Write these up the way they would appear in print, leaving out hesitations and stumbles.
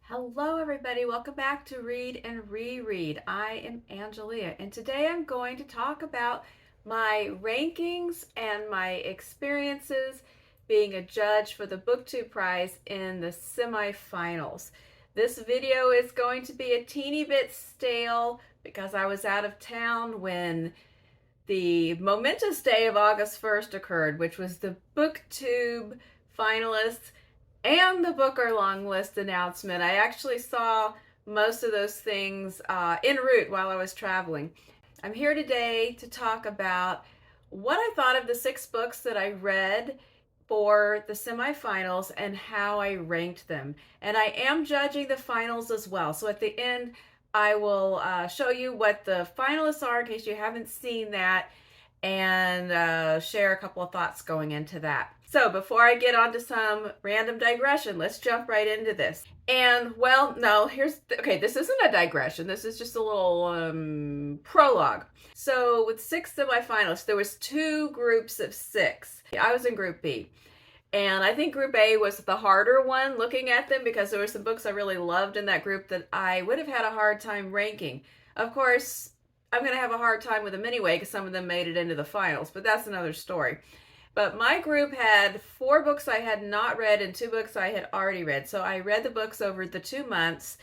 Hello, everybody. Welcome back to Read and Reread. I am Angelia, and today I'm going to talk about my rankings and my experiences being a judge for the BookTube prize in the semifinals. This video is going to be a teeny bit stale because I was out of town when the momentous day of August 1st occurred, which was the BookTube finalists and the Booker long list announcement. I actually saw most of those things en route while I was traveling. I'm here today to talk about what I thought of the 6 books that I read for the semifinals and how I ranked them. And I am judging the finals as well. So at the end, I will show you what the finalists are in case you haven't seen that, and share a couple of thoughts going into that. So before I get on to some random digression, let's jump right into this. And well, no, okay, this isn't a digression. This is just a little prologue. So with 6 semifinalists, there was 2 groups of 6. I was in Group B. And I think Group A was the harder one looking at them because there were some books I really loved in that group that I would have had a hard time ranking. Of course, I'm going to have a hard time with them anyway because some of them made it into the finals, but that's another story. But my group had 4 books I had not read and 2 books I had already read. So I read the books over the 2 months,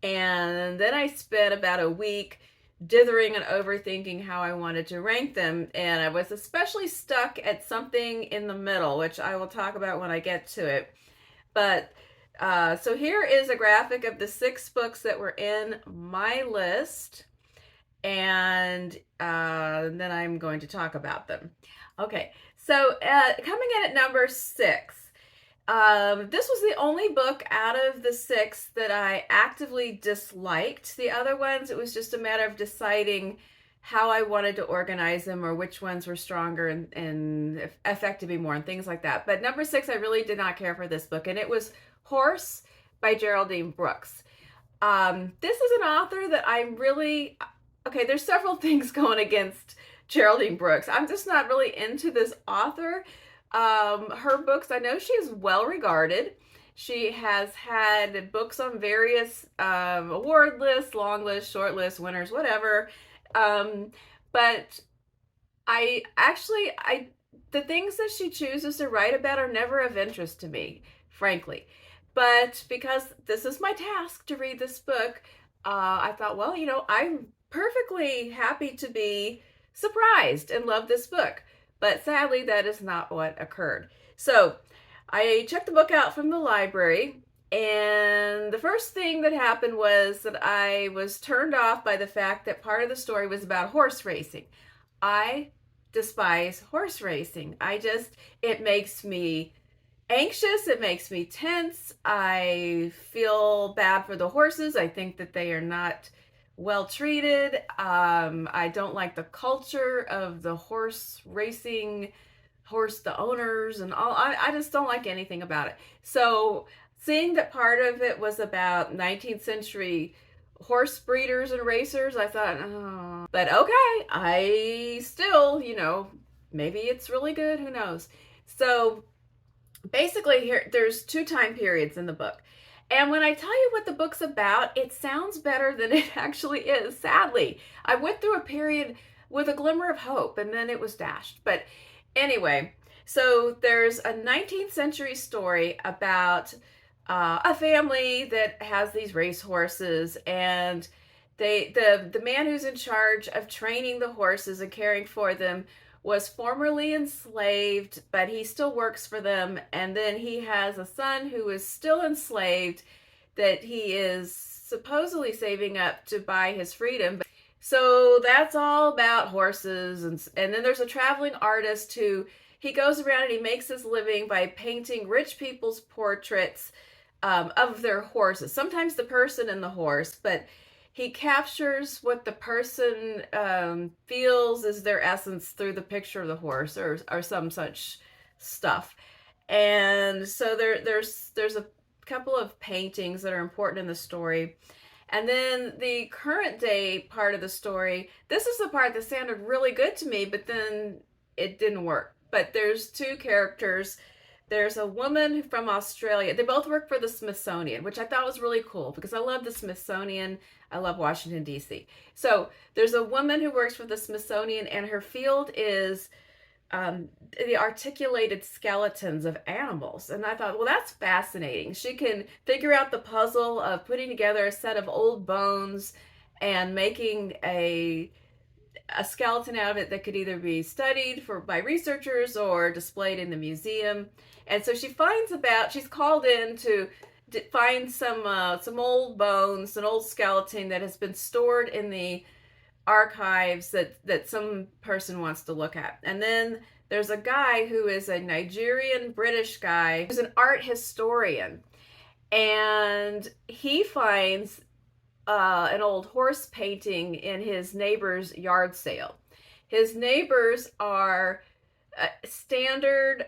and then I spent about a week dithering and overthinking how I wanted to rank them. And I was especially stuck at something in the middle, which I will talk about when I get to it. But so here is a graphic of the 6 books that were in my list, and then I'm going to talk about them. Okay, so coming in at number 6, this was the only book out of the 6 that I actively disliked. The other ones, it was just a matter of deciding how I wanted to organize them or which ones were stronger and affected me more and things like that. But number 6, I really did not care for this book, and it was Horse by Geraldine Brooks. This is an author that I'm really... Okay, there's several things going against Geraldine Brooks. I'm just not really into this author. Her books, I know she is well regarded. She has had books on various award lists, long lists, short lists, winners, whatever. But the things that she chooses to write about are never of interest to me, frankly. But because this is my task to read this book, I thought, well, I'm perfectly happy to be surprised and love this book. But sadly, that is not what occurred. So I checked the book out from the library, and the first thing that happened was that I was turned off by the fact that part of the story was about horse racing. I despise horse racing. It makes me anxious. It makes me tense. I feel bad for the horses. I think that they are not well treated. I don't like the culture of the horse racing, the owners and all. I just don't like anything about it. So seeing that part of it was about 19th century horse breeders and racers, I thought, oh, but okay, I still, maybe it's really good, who knows. So basically here, there's 2 time periods in the book. And when I tell you what the book's about, it sounds better than it actually is, sadly. I went through a period with a glimmer of hope, and then it was dashed. But anyway, so there's a 19th century story about a family that has these race horses, and the man who's in charge of training the horses and caring for them was formerly enslaved, but he still works for them. And then he has a son who is still enslaved that he is supposedly saving up to buy his freedom. So that's all about horses. And then there's a traveling artist who he goes around and he makes his living by painting rich people's portraits of their horses. Sometimes the person and the horse, but he captures what the person feels is their essence through the picture of the horse or some such stuff. And so there's a couple of paintings that are important in the story. And then the current day part of the story, this is the part that sounded really good to me, but then it didn't work. But there's 2 characters There's a woman from Australia. They both work for the Smithsonian, which I thought was really cool because I love the Smithsonian. I love Washington, D.C. So there's a woman who works for the Smithsonian, and her field is the articulated skeletons of animals. And I thought, well, that's fascinating. She can figure out the puzzle of putting together a set of old bones and making a skeleton out of it that could either be studied by researchers or displayed in the museum. And so she's called in to find some old bones, an old skeleton that has been stored in the archives that some person wants to look at. And then there's a guy who is a Nigerian British guy who's an art historian, and he finds an old horse painting in his neighbor's yard sale. His neighbors are standard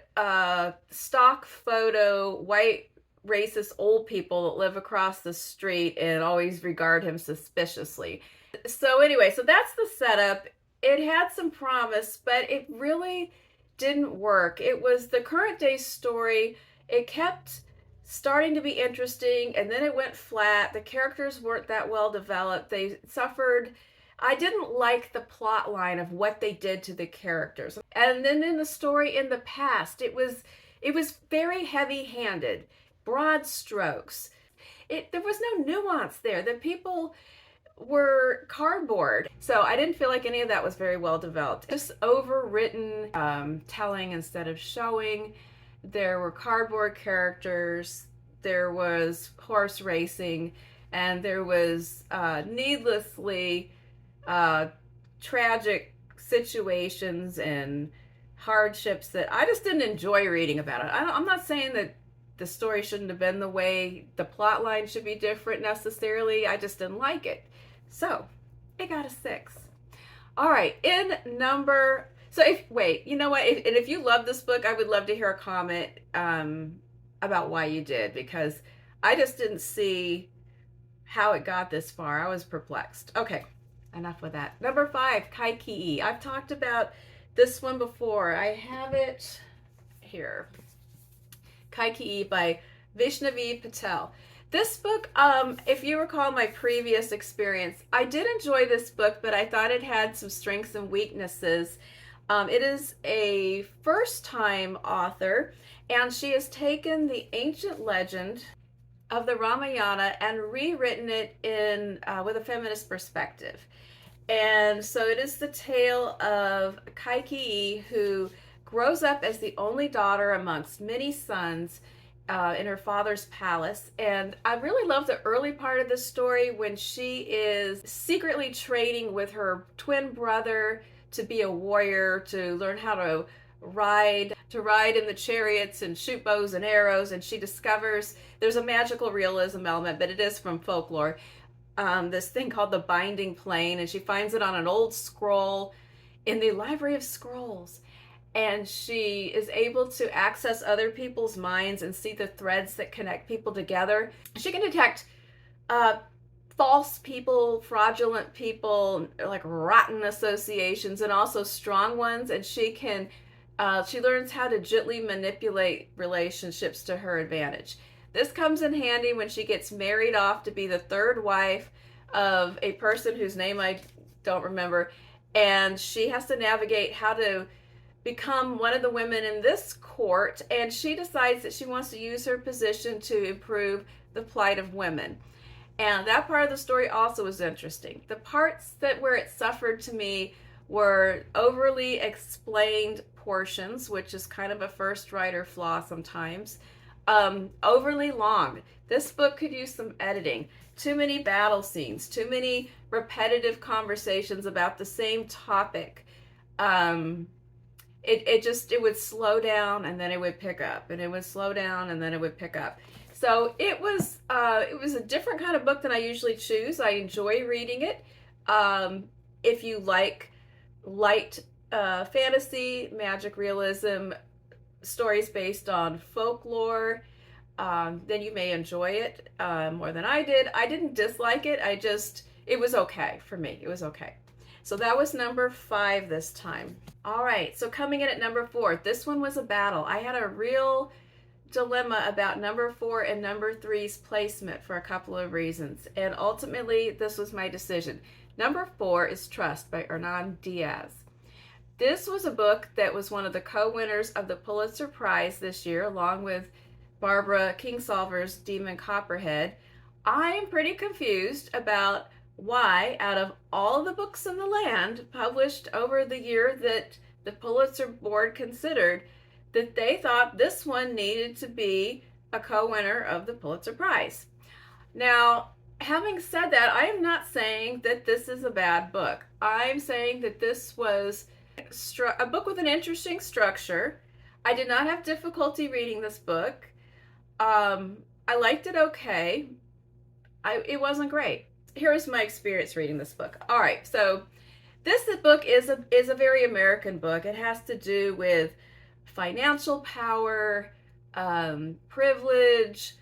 stock photo white racist old people that live across the street and always regard him suspiciously. So anyway, so that's the setup. It had some promise, but it really didn't work. It was the current day story. It kept starting to be interesting, and then it went flat. The characters weren't that well developed. They suffered. I didn't like the plot line of what they did to the characters. And then in the story in the past, it was very heavy-handed, broad strokes. There was no nuance there. The people were cardboard. So I didn't feel like any of that was very well developed. Just overwritten telling instead of showing. There were cardboard characters, there was horse racing, and there was needlessly tragic situations and hardships that I just didn't enjoy reading about it. I'm not saying that the story shouldn't have been the way, the plot line should be different necessarily. I just didn't like it. So it got a 6. All right, you know what? If you love this book, I would love to hear a comment about why you did, because I just didn't see how it got this far. I was perplexed. Okay, enough with that. Number 5, Kaikeyi. I've talked about this one before. I have it here. Kaikeyi by Vaishnavi Patel. This book, if you recall my previous experience, I did enjoy this book, but I thought it had some strengths and weaknesses. It is a first-time author, and she has taken the ancient legend of the Ramayana and rewritten it with a feminist perspective. And so it is the tale of Kaikeyi, who grows up as the only daughter amongst many sons in her father's palace. And I really love the early part of the story when she is secretly training with her twin brother to be a warrior, to learn how to ride in the chariots and shoot bows and arrows. And she discovers there's a magical realism element, but it is from folklore. This thing called the Binding Plane, and she finds it on an old scroll in the Library of Scrolls. And she is able to access other people's minds and see the threads that connect people together. She can detect false people, fraudulent people, like rotten associations, and also strong ones. And she learns how to gently manipulate relationships to her advantage. This comes in handy when she gets married off to be the third wife of a person whose name I don't remember. And she has to navigate how to become one of the women in this court, and she decides that she wants to use her position to improve the plight of women. And that part of the story also was interesting. The parts where it suffered to me were overly explained portions, which is kind of a first writer flaw sometimes. Overly long. This book could use some editing. Too many battle scenes, too many repetitive conversations about the same topic. It would slow down and then it would pick up, and it would slow down and then it would pick up. So it was a different kind of book than I usually choose. I enjoy reading it. If you like light fantasy, magic realism, stories based on folklore, then you may enjoy it more than I did. I didn't dislike it. It was okay for me. It was okay. So that was number 5 this time. All right, so coming in at number 4, this one was a battle. I had a real dilemma about number 4 and number 3's placement for a couple of reasons. And ultimately, this was my decision. Number 4 is Trust by Hernan Diaz. This was a book that was one of the co-winners of the Pulitzer Prize this year, along with Barbara Kingsolver's Demon Copperhead. I'm pretty confused about why, out of all the books in the land published over the year that the Pulitzer Board considered, that they thought this one needed to be a co-winner of the Pulitzer Prize. Now, having said that, I am not saying that this is a bad book. I'm saying that this was a book with an interesting structure. I did not have difficulty reading this book. I liked it okay. It wasn't great. Here's my experience reading this book. All right, so this book is a very American book. It has to do with financial power, privilege,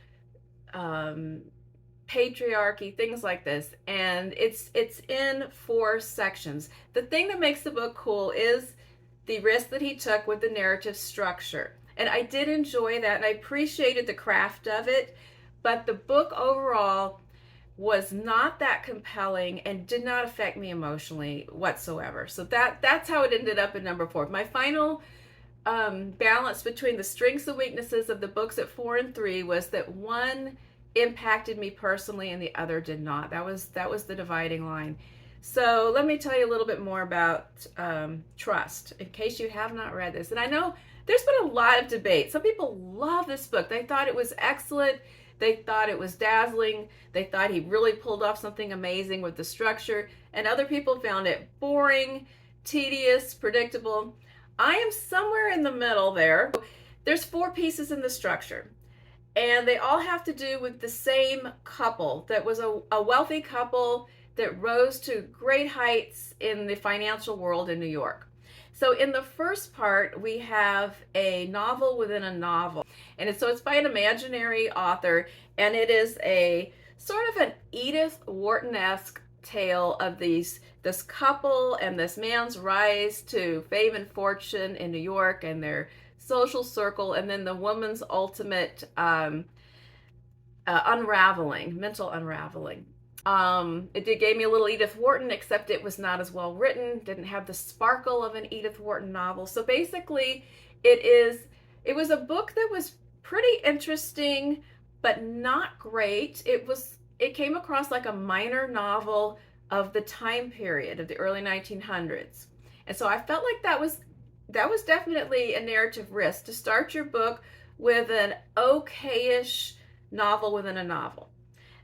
patriarchy, things like this, and it's in 4 sections. The thing that makes the book cool is the risk that he took with the narrative structure, and I did enjoy that, and I appreciated the craft of it, but the book overall was not that compelling and did not affect me emotionally whatsoever. So that's how it ended up in number 4. My final balance between the strengths and weaknesses of the books at 4 and 3 was that one impacted me personally and the other did not. That was the dividing line. So let me tell you a little bit more about Trust, in case you have not read this. And I know there's been a lot of debate. Some people love this book. They thought it was excellent. They thought it was dazzling. They thought he really pulled off something amazing with the structure. And other people found it boring, tedious, predictable. I am somewhere in the middle there. There's 4 pieces in the structure, and they all have to do with the same couple that was a wealthy couple that rose to great heights in the financial world in New York. So in the first part, we have a novel within a novel, and it's by an imaginary author, and it is a sort of an Edith Wharton-esque tale of this couple and this man's rise to fame and fortune in New York and their social circle, and then the woman's ultimate unraveling, mental unraveling. It gave me a little Edith Wharton, except it was not as well written, didn't have the sparkle of an Edith Wharton novel. So basically, it was a book that was pretty interesting, but not great. It came across like a minor novel of the time period of the early 1900s. And so I felt like that was definitely a narrative risk, to start your book with an okayish novel within a novel.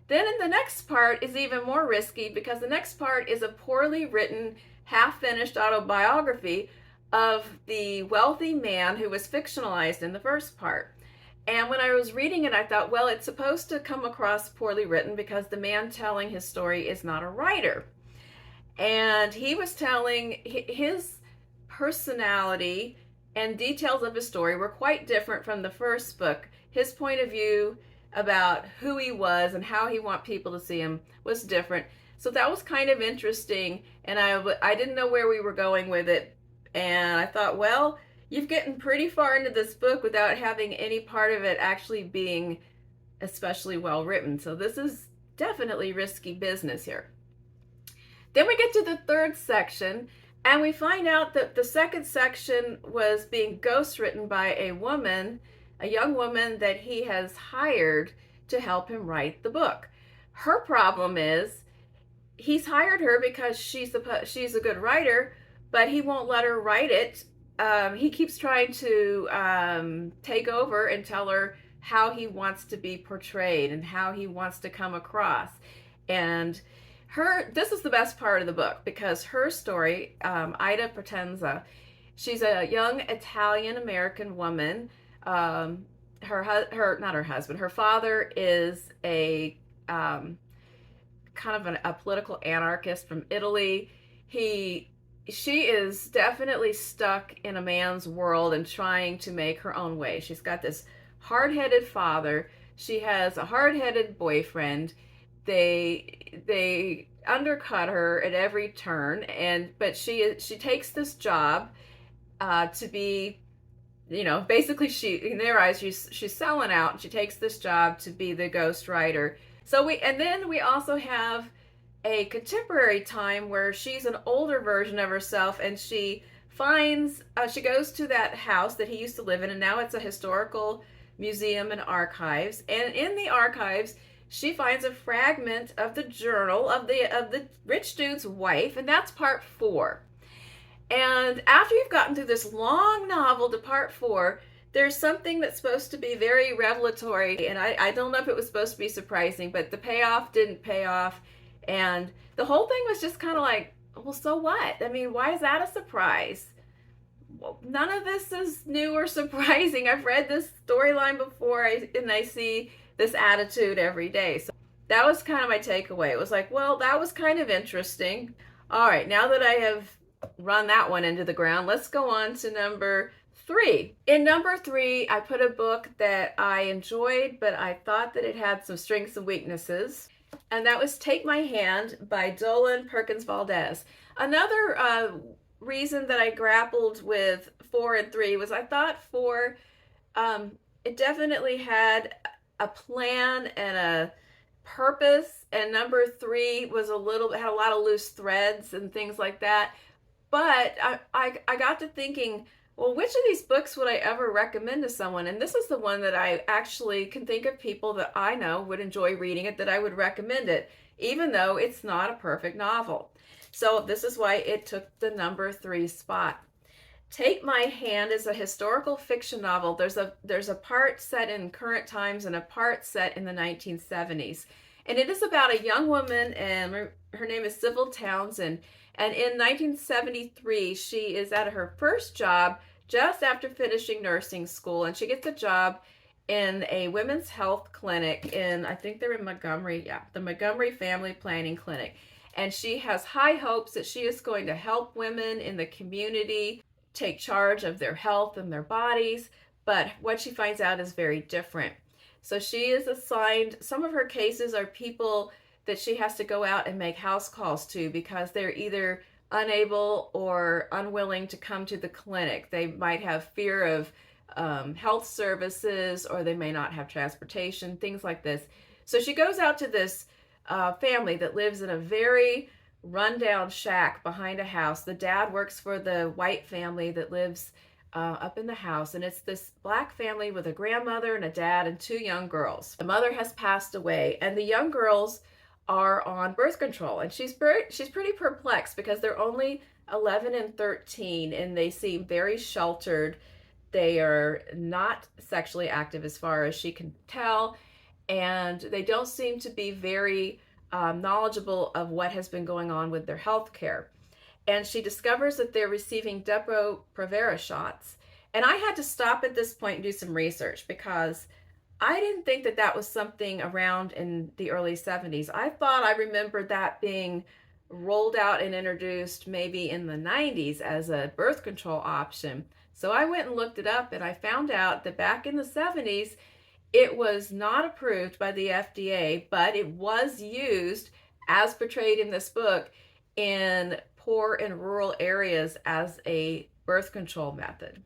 Then in the next part is even more risky, because the next part is a poorly written, half-finished autobiography of the wealthy man who was fictionalized in the first part. And when I was reading it, I thought, well, it's supposed to come across poorly written because the man telling his story is not a writer. And he was telling his personality and details of his story were quite different from the first book. His point of view about who he was and how he wanted people to see him was different. So that was kind of interesting, and I didn't know where we were going with it. And I thought, well, you've gotten pretty far into this book without having any part of it actually being especially well written. So this is definitely risky business here. Then we get to the third section, and we find out that the second section was being ghostwritten by a young woman that he has hired to help him write the book. Her problem is he's hired her because she's a good writer, but he won't let her write it. He keeps trying to take over and tell her how he wants to be portrayed and how he wants to come across. And this is the best part of the book, because her story, Ida Potenza, she's a young Italian-American woman. Her father is a kind of a political anarchist from Italy. She is definitely stuck in a man's world and trying to make her own way. She's got this hard-headed father. She has a hard-headed boyfriend. They undercut her at every turn, but she takes this job to be basically in their eyes, she's selling out, and she takes this job to be the ghost writer. And then we also have a contemporary time where she's an older version of herself, and she goes to that house that he used to live in, and now it's a historical museum and archives. And in the archives, she finds a fragment of the journal of the rich dude's wife, and that's part 4. And after you've gotten through this long novel to part 4, there's something that's supposed to be very revelatory, and I don't know if it was supposed to be surprising, but the payoff didn't pay off. And the whole thing was just kind of like, well, so what? I mean, why is that a surprise? Well, none of this is new or surprising. I've read this storyline before, and I see this attitude every day. So that was kind of my takeaway. It was like, well, that was kind of interesting. All right, now that I have run that one into the ground, let's go on to number 3. In number 3, I put a book that I enjoyed, but I thought that it had some strengths and weaknesses, and that was Take My Hand by Dolen, Perkins-Valdez. Another reason that I grappled with 4 and 3 was I thought 4, it definitely had a plan and a purpose, and number 3 was had a lot of loose threads and things like that. But I got to thinking, well, which of these books would I ever recommend to someone? And this is the one that I actually can think of people that I know would enjoy reading it, that I would recommend it, even though it's not a perfect novel. So this is why it took the number 3 spot. Take My Hand is a historical fiction novel. There's a part set in current times and a part set in the 1970s. And it is about a young woman, and her name is Sybil Townsend. And in 1973, she is at her first job just after finishing nursing school, and she gets a job in a women's health clinic I think they're in Montgomery, the Montgomery Family Planning Clinic. And she has high hopes that she is going to help women in the community take charge of their health and their bodies, but what she finds out is very different. So she is assigned, some of her cases are people that she has to go out and make house calls to because they're either unable or unwilling to come to the clinic. They might have fear of health services, or they may not have transportation, things like this. So she goes out to this family that lives in a very rundown shack behind a house. The dad works for the white family that lives up in the house, and it's this black family with a grandmother and a dad and 2 young girls. The mother has passed away, and the young girls are on birth control, and she's pretty perplexed because they're only 11 and 13, and they seem very sheltered. They are not sexually active as far as she can tell, and they don't seem to be very knowledgeable of what has been going on with their health care. And she discovers that they're receiving Depo-Provera shots. And I had to stop at this point and do some research because I didn't think that that was something around in the early 70s. I thought I remembered that being rolled out and introduced maybe in the 90s as a birth control option. So I went and looked it up, and I found out that back in the 70s, it was not approved by the FDA, but it was used, as portrayed in this book, in poor and rural areas as a birth control method,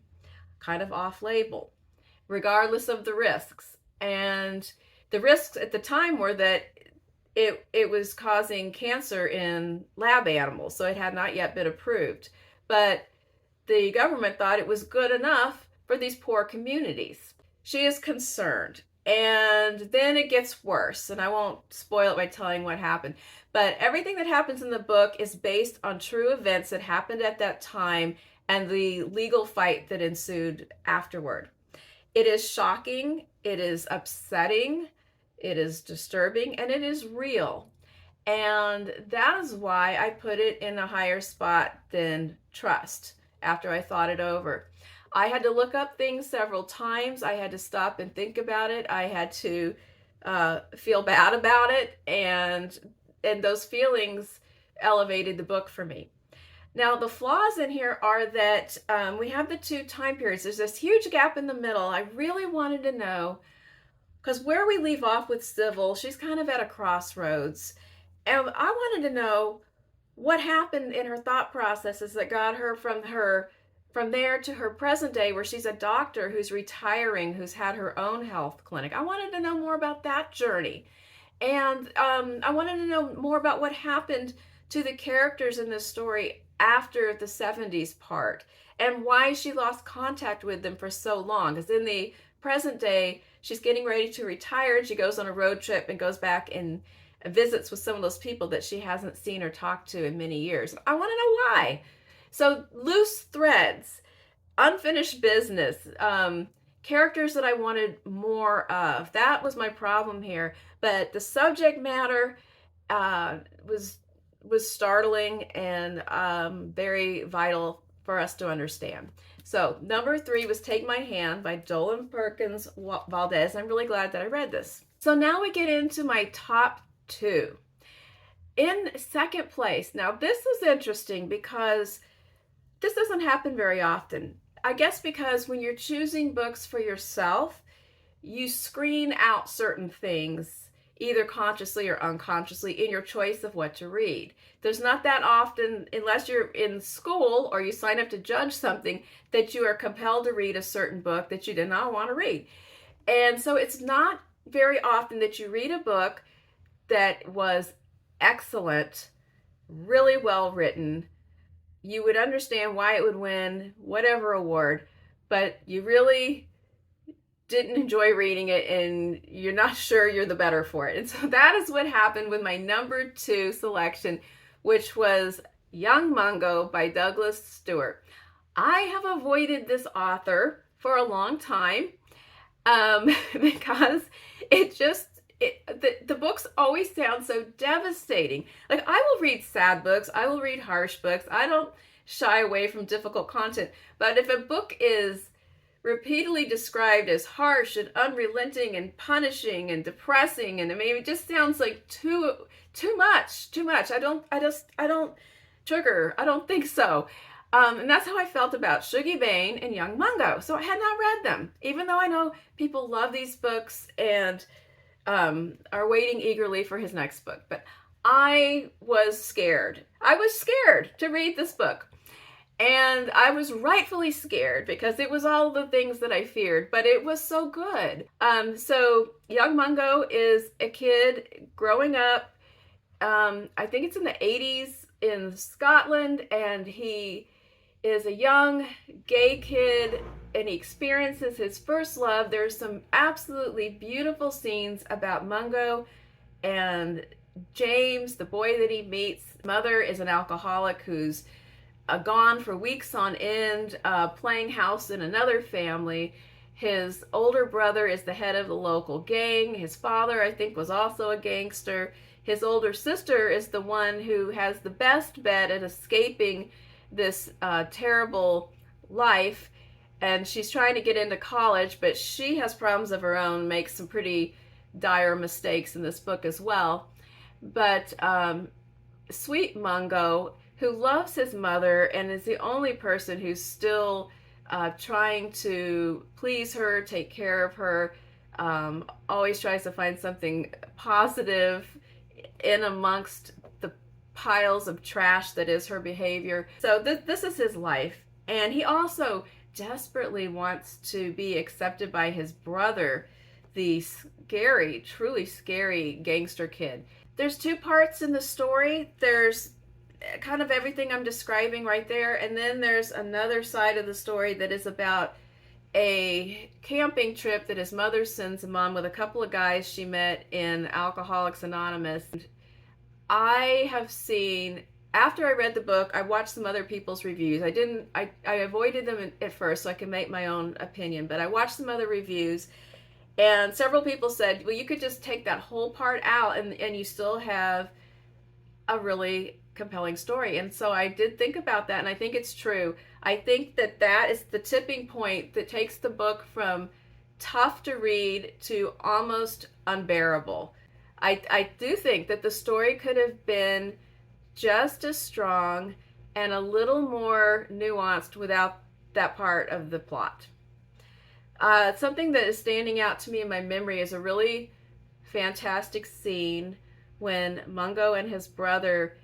kind of off-label, regardless of the risks. And the risks at the time were that it was causing cancer in lab animals, so it had not yet been approved. But the government thought it was good enough for these poor communities. She is concerned, and then it gets worse, and I won't spoil it by telling what happened, but everything that happens in the book is based on true events that happened at that time and the legal fight that ensued afterward. It is shocking, it is upsetting, it is disturbing, and it is real. And that is why I put it in a higher spot than Trust after I thought it over. I had to look up things several times. I had to stop and think about it. I had to feel bad about it, and those feelings elevated the book for me. Now, the flaws in here are that we have the 2 time periods. There's this huge gap in the middle. I really wanted to know, because where we leave off with Sybil, she's kind of at a crossroads. And I wanted to know what happened in her thought processes that got her from her from there to her present day where she's a doctor who's retiring, who's had her own health clinic. I wanted to know more about that journey. And I wanted to know more about what happened to the characters in this story after the 70s part and why she lost contact with them for so long. Because in the present day, she's getting ready to retire and she goes on a road trip and goes back and visits with some of those people that she hasn't seen or talked to in many years. I want to know why. So, loose threads, unfinished business, characters that I wanted more of. That was my problem here. But the subject matter was startling and very vital for us to understand. So number 3 was Take My Hand by Dolen Perkins-Valdez. I'm really glad that I read this. So now we get into my top 2. In second place, now this is interesting because this doesn't happen very often. I guess because when you're choosing books for yourself, you screen out certain things, either consciously or unconsciously, in your choice of what to read. There's not that often, unless you're in school or you sign up to judge something, that you are compelled to read a certain book that you did not want to read. And so it's not very often that you read a book that was excellent, really well written. You would understand why it would win whatever award, but you really didn't enjoy reading it and you're not sure you're the better for it. And so that is what happened with my number 2 selection, which was Young Mungo by Douglas Stuart. I have avoided this author for a long time because the books always sound so devastating. Like, I will read sad books, I will read harsh books, I don't shy away from difficult content, but if a book is repeatedly described as harsh and unrelenting and punishing and depressing, and I mean, it just sounds like too much. I don't trigger. I don't think so. And that's how I felt about Shuggie Bain and Young Mungo. So I had not read them, even though I know people love these books and are waiting eagerly for his next book. But I was scared. I was scared to read this book. And I was rightfully scared because it was all the things that I feared, but it was so good. So Young Mungo is a kid growing up, I think it's in the 80s in Scotland, and he is a young gay kid and he experiences his first love. There's some absolutely beautiful scenes about Mungo and James, the boy that he meets. Mother is an alcoholic who's gone for weeks on end, playing house in another family. His older brother is the head of the local gang. His father, I think, was also a gangster. His older sister is the one who has the best bet at escaping this terrible life, and she's trying to get into college, but she has problems of her own, makes some pretty dire mistakes in this book as well. But sweet Mungo, who loves his mother and is the only person who's still trying to please her, take care of her, always tries to find something positive in amongst the piles of trash that is her behavior. So this is his life. And he also desperately wants to be accepted by his brother, the scary, truly scary gangster kid. There's 2 parts in the story. There's kind of everything I'm describing right there, and then there's another side of the story that is about a camping trip that his mother sends him on with a couple of guys she met in Alcoholics Anonymous. I have seen, after I read the book, I watched some other people's reviews. I avoided them at first so I could make my own opinion, but I watched some other reviews, and several people said, well, you could just take that whole part out and you still have a really compelling story. And so I did think about that, and I think it's true. I think that is the tipping point that takes the book from tough to read to almost unbearable. I do think that the story could have been just as strong and a little more nuanced without that part of the plot. Something that is standing out to me in my memory is a really fantastic scene when Mungo and his brother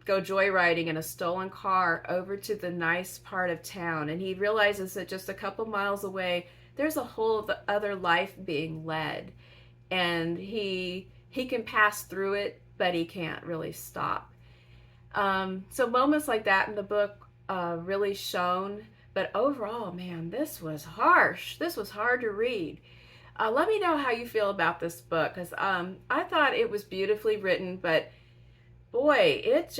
go joyriding in a stolen car over to the nice part of town, and he realizes that just a couple miles away there's a whole other life being led, and he can pass through it, but he can't really stop. So moments like that in the book really shone. But overall, man, this was harsh. This was hard to read. Let me know how you feel about this book, because I thought it was beautifully written, but boy, it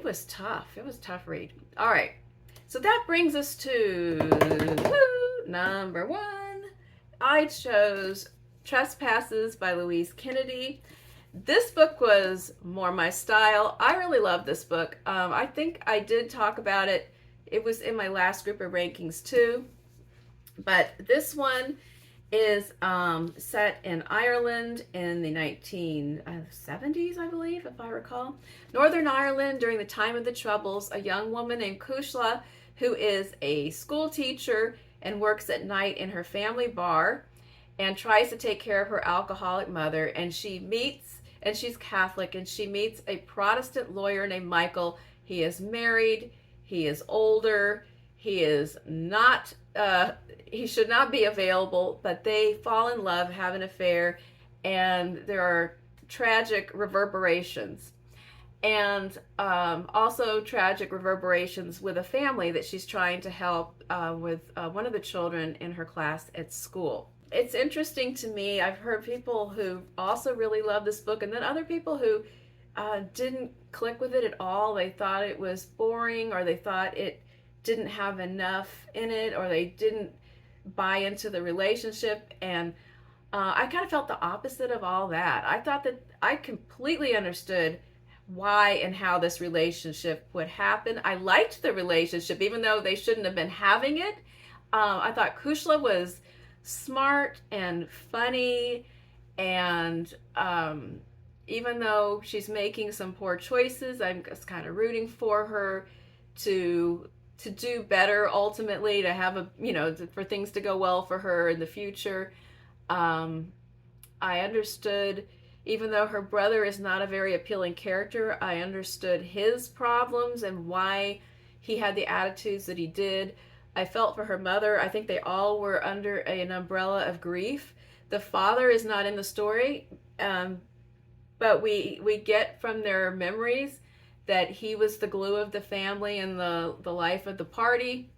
was tough. It was a tough read. All right, so that brings us to number 1. I chose Trespasses by Louise Kennedy. This book was more my style. I really love this book. I think I did talk about it. It was in my last group of rankings too. But this one is set in Ireland in the 1970s, I believe, if I recall. Northern Ireland during the time of the Troubles. A young woman named Cushla, who is a school teacher and works at night in her family bar and tries to take care of her alcoholic mother. And she's Catholic, and she meets a Protestant lawyer named Michael. He is married, he is older, he is not, he should not be available, but they fall in love, have an affair, and there are tragic reverberations. And also tragic reverberations with a family that she's trying to help with one of the children in her class at school. It's interesting to me. I've heard people who also really love this book, and then other people who didn't click with it at all. They thought it was boring, or they thought it didn't have enough in it, or they didn't buy into the relationship. And I kind of felt the opposite of all that. I thought that I completely understood why and how this relationship would happen. I liked the relationship, even though they shouldn't have been having it. I thought Cushla was smart and funny, and even though she's making some poor choices, I'm just kind of rooting for her to do better ultimately, to have for things to go well for her in the future. I understood, even though her brother is not a very appealing character, I understood his problems and why he had the attitudes that he did. I felt for her mother. I think they all were under an umbrella of grief. The father is not in the story, but we get from their memories that he was the glue of the family and the life of the party.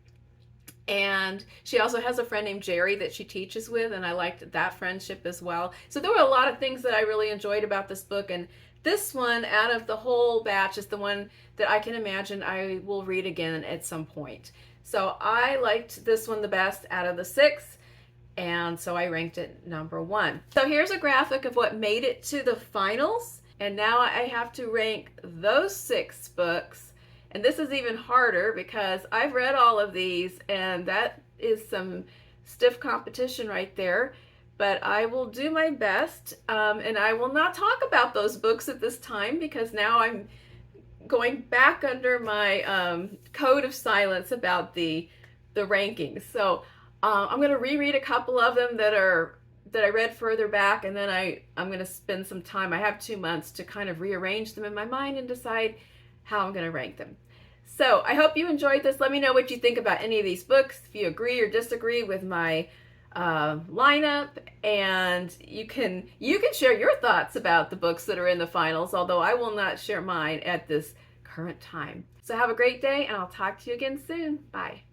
And she also has a friend named Jerry that she teaches with, and I liked that friendship as well. So there were a lot of things that I really enjoyed about this book, and this one out of the whole batch is the one that I can imagine I will read again at some point. So I liked this one the best out of the 6, and so I ranked it number 1. So here's a graphic of what made it to the finals, and now I have to rank those 6 books. And this is even harder because I've read all of these, and that is some stiff competition right there. But I will do my best, and I will not talk about those books at this time because now I'm going back under my code of silence about the rankings. So I'm going to reread a couple of them that I read further back, and then I'm going to spend some time. I have 2 months to kind of rearrange them in my mind and decide how I'm going to rank them. So I hope you enjoyed this. Let me know what you think about any of these books, if you agree or disagree with my lineup, and you can share your thoughts about the books that are in the finals, although I will not share mine at this current time. So have a great day, and I'll talk to you again soon. Bye.